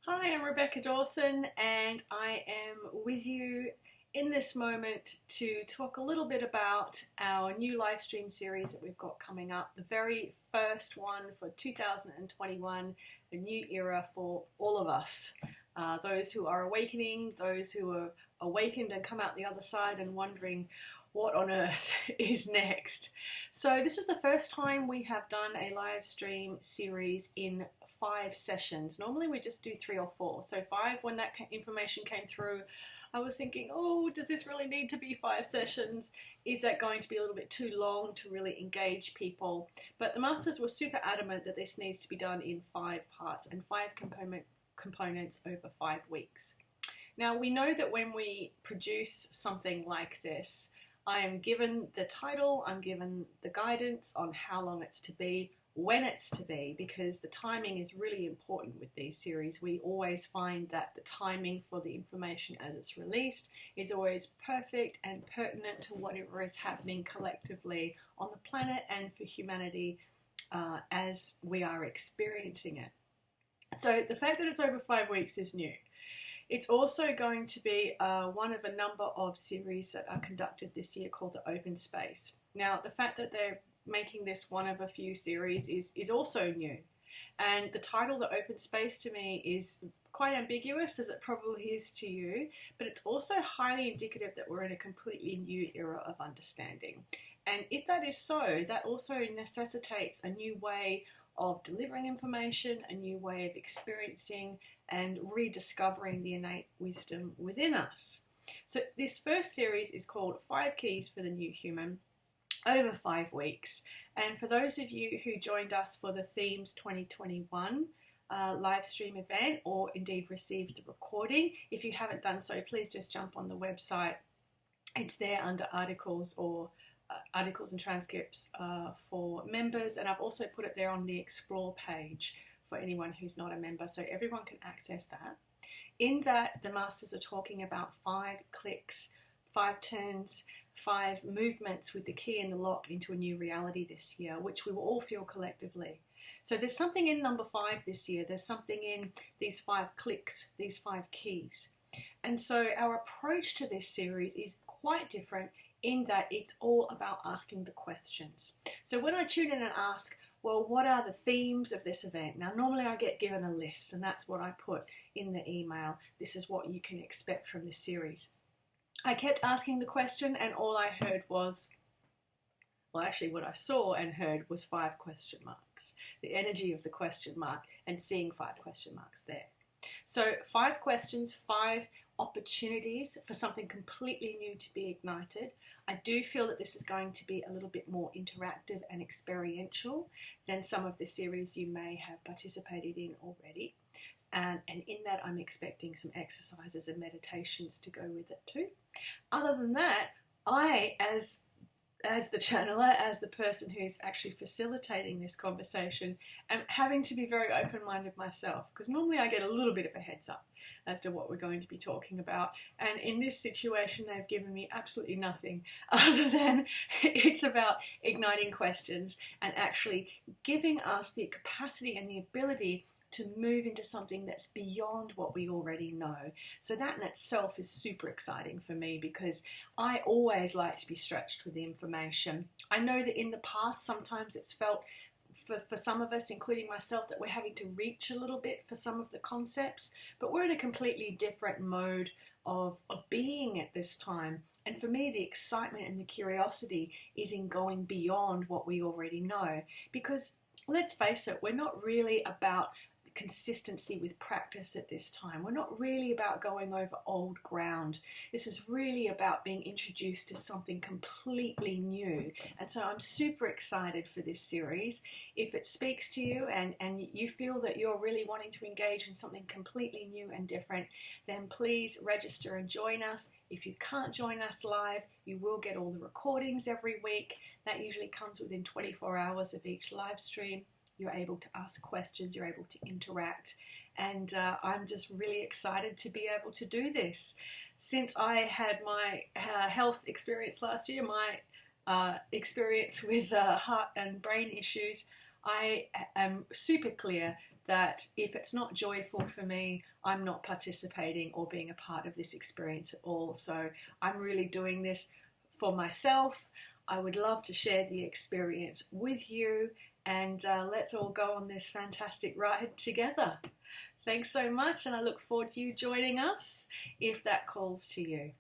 Hi, I'm Rebecca Dawson, and I am with you in this moment to talk a little bit about our new live stream series that we've got coming up. The very first one for 2021, a new era for all of us. Those who are awakening, those who are awakened and come out the other side and wondering what on earth is next. So this is the first time we have done a live stream series in 5 sessions. Normally we just do 3 or 4. So 5, when that information came through, I was thinking, oh, does this really need to be 5 sessions? Is that going to be a little bit too long to really engage people? But the masters were super adamant that this needs to be done in 5 parts and 5 components over 5 weeks. Now we know that when we produce something like this, I am given the title, I'm given the guidance on how long it's to be, when it's to be, because the timing is really important with these series. We always find that the timing for the information as it's released is always perfect and pertinent to whatever is happening collectively on the planet and for humanity as we are experiencing it. So the fact that it's over 5 weeks is new. It's also going to be one of a number of series that are conducted this year called the Open Space. Now, the fact that they're making this one of a few series is also new. And the title, the Open Space, to me is quite ambiguous, as it probably is to you, but it's also highly indicative that we're in a completely new era of understanding. And if that is so, that also necessitates a new way of delivering information, a new way of experiencing and rediscovering the innate wisdom within us. So this first series is called 5 Keys for the New Human, over 5 weeks. And for those of you who joined us for the Themes 2021 live stream event, or indeed received the recording, if you haven't done so, please just jump on the website. It's there under articles or articles and transcripts for members, and I've also put it there on the Explore page for anyone who's not a member, so everyone can access that. In that, the masters are talking about 5 clicks, 5 turns, 5 movements with the key and the lock into a new reality this year, which we will all feel collectively. So there's something in number 5 this year. There's something in these 5 clicks, these 5 keys. And so our approach to this series is quite different in that it's all about asking the questions. So when I tune in and ask, well, what are the themes of this event? Now, normally I get given a list, and that's what I put in the email. This is what you can expect from this series. I kept asking the question, and all I heard was, well, actually what I saw and heard was 5 question marks. The energy of the question mark and seeing 5 question marks there. So 5 questions, 5 opportunities for something completely new to be ignited. I do feel that this is going to be a little bit more interactive and experiential than some of the series you may have participated in already. And in that, I'm expecting some exercises and meditations to go with it too. Other than that, I, as the channeler, as the person who's actually facilitating this conversation, am having to be very open-minded myself, because normally I get a little bit of a heads up as to what we're going to be talking about, and in this situation they've given me absolutely nothing other than it's about igniting questions and actually giving us the capacity and the ability to move into something that's beyond what we already know. So that in itself is super exciting for me, because I always like to be stretched with the information. I know that in the past sometimes it's felt for some of us, including myself, that we're having to reach a little bit for some of the concepts, but we're in a completely different mode of being at this time. And for me, the excitement and the curiosity is in going beyond what we already know, because let's face it, we're not really about consistency with practice at this time. We're not really about going over old ground. This is really about being introduced to something completely new. And so I'm super excited for this series. If it speaks to you and you feel that you're really wanting to engage in something completely new and different, then please register and join us. If you can't join us live, you will get all the recordings every week. That usually comes within 24 hours of each live stream. You're able to ask questions, you're able to interact, and I'm just really excited to be able to do this. Since I had my health experience last year, my experience with heart and brain issues, I am super clear that if it's not joyful for me, I'm not participating or being a part of this experience at all. So I'm really doing this for myself. I would love to share the experience with you, and let's all go on this fantastic ride together. Thanks so much, and I look forward to you joining us if that calls to you.